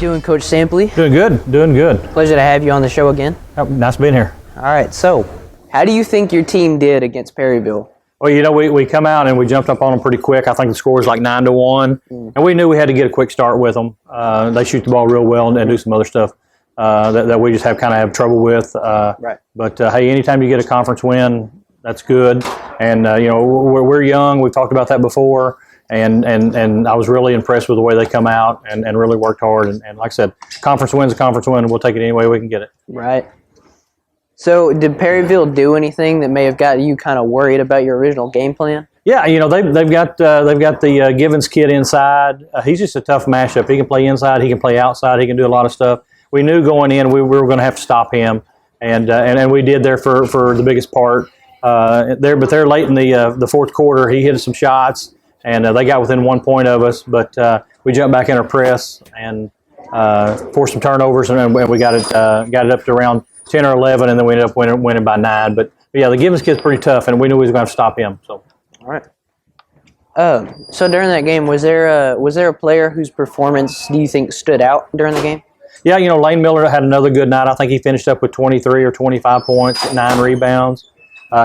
doing, Coach Sampley? Doing good, doing good. Pleasure to have you on the show again. Nice being here. All right, so how do you think your team did against Perryville? Well, you know, we come out and we jumped up on them pretty quick. I think the score was like 9-1, and we knew we had to get a quick start with them. They shoot the ball real well and do some other stuff that we just have trouble with. Right. But hey, anytime you get a conference win, that's good. And you know, we're young. We've talked about that before. And I was really impressed with the way they come out and really worked hard. And like I said, conference win's a conference win, and we'll take it any way we can get it. Right. So did Perryville do anything that may have got you kind of worried about your original game plan? Yeah, you know, they've got the Givens kid inside. He's just a tough matchup. He can play inside. He can play outside. He can do a lot of stuff. We knew going in we were going to have to stop him, and we did there for the biggest part. But they're late in the fourth quarter. He hit some shots. And they got within 1 point of us, but we jumped back in our press and forced some turnovers, and we got it up to around 10 or 11, and then we ended up winning by 9. But yeah, the Givens kid's pretty tough, and we knew we was going to have to stop him. So, all right. So during that game, was there a player whose performance do you think stood out during the game? Yeah, you know, Lane Miller had another good night. I think he finished up with 23 or 25 points, 9 rebounds.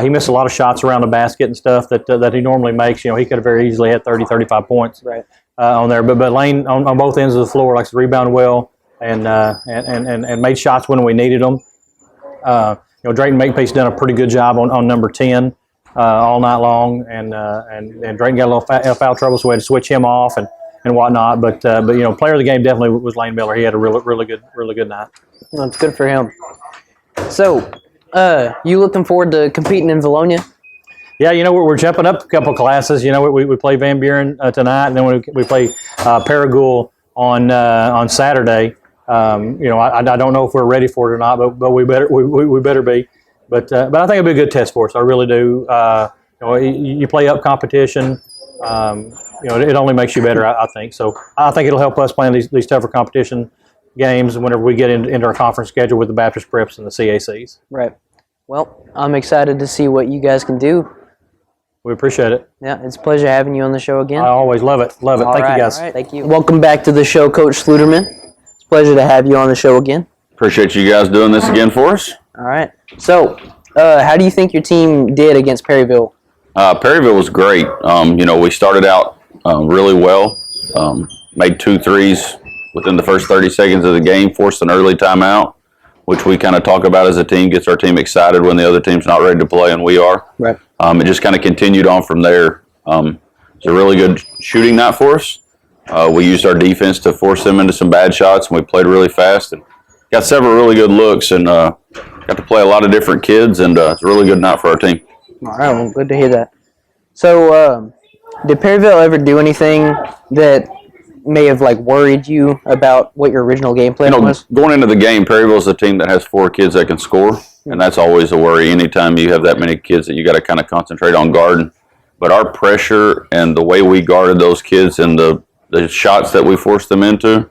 He missed a lot of shots around the basket and stuff that he normally makes. You know, he could have very easily had 30, 35 points on there. But Lane on both ends of the floor likes to rebound well and made shots when we needed them. You know, Drayton Makepeace done a pretty good job on number 10 all night long, and Drayton got a little foul trouble, so we had to switch him off and whatnot. But you know, player of the game definitely was Lane Miller. He had a really good night. That's good for him. So. You looking forward to competing in Vilonia? Yeah, you know, we're jumping up a couple classes. You know, we play Van Buren tonight, and then we play Paragould on Saturday. You know, I don't know if we're ready for it or not, but we better be. But I think it'll be a good test for us. I really do. You know, you play up competition. You know, it only makes you better, I think. So I think it'll help us playing these tougher competition games whenever we get into our conference schedule with the Baptist Preps and the CACs. Right. Well, I'm excited to see what you guys can do. We appreciate it. Yeah, it's a pleasure having you on the show again. I always love it. Love it. Thank you, guys. All right. Thank you. Welcome back to the show, Coach Sluderman. It's a pleasure to have you on the show again. Appreciate you guys doing this again for us. All right. So, how do you think your team did against Perryville? Perryville was great. You know, we started out really well, made 2 threes within the first 30 seconds of the game, forced an early timeout, which we kind of talk about as a team, gets our team excited when the other team's not ready to play, and we are. Right. It just kind of continued on from there. It's a really good shooting night for us. We used our defense to force them into some bad shots, and we played really fast and got several really good looks, and got to play a lot of different kids, and it's a really good night for our team. All right, well, good to hear that. So, did Perryville ever do anything that may have worried you about what your original game plan was? Going into the game, Perryville's a team that has 4 kids that can score, and that's always a worry. Anytime you have that many kids that you got to kind of concentrate on guarding. But our pressure and the way we guarded those kids and the shots that we forced them into,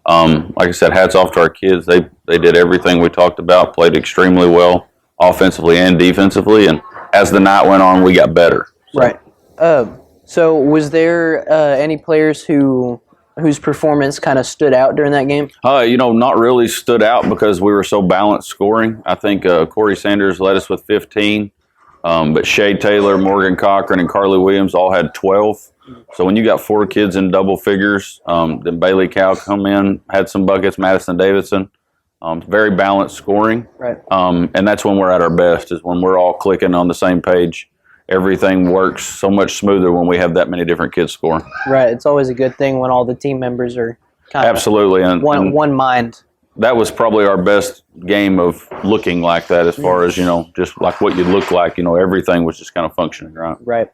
like I said, hats off to our kids. They did everything we talked about, played extremely well, offensively and defensively, and as the night went on, we got better. So. Right. So was there any players whose performance kind of stood out during that game? You know, not really stood out because we were so balanced scoring. I think Corey Sanders led us with 15, but Shay Taylor, Morgan Cochran, and Carly Williams all had 12. So when you got 4 kids in double figures, then Bailey Cow come in, had some buckets, Madison Davidson. Very balanced scoring. Right. And that's when we're at our best, is when we're all clicking on the same page. Everything works so much smoother when we have that many different kids scoring. Right. It's always a good thing when all the team members are kind of absolutely and one mind. That was probably our best game of looking like that, as far as, you know, just like what you look like. You know, everything was just kind of functioning right. Right.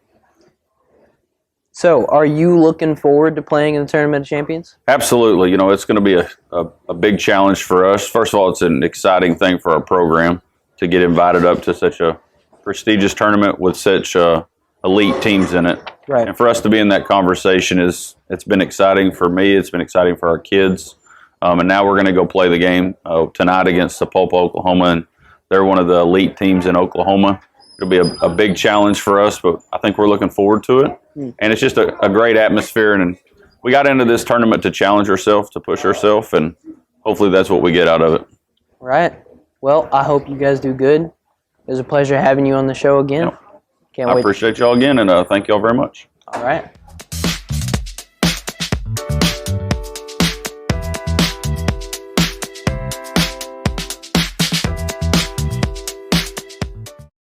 So, are you looking forward to playing in the Tournament of Champions? Absolutely. You know, it's going to be a big challenge for us. First of all, it's an exciting thing for our program to get invited up to such a prestigious tournament with such elite teams in it. Right. And for us to be in that conversation it's been exciting for me. It's been exciting for our kids. And now we're going to go play the game tonight against Sapulpa, Oklahoma, and they're one of the elite teams in Oklahoma. It'll be a big challenge for us, but I think we're looking forward to it. And it's just a great atmosphere and we got into this tournament to challenge ourselves, to push ourselves, and hopefully that's what we get out of it. Right. Well, I hope you guys do good. It was a pleasure having you on the show again. Yep. Can't I wait. appreciate y'all again, and thank y'all very much. All right.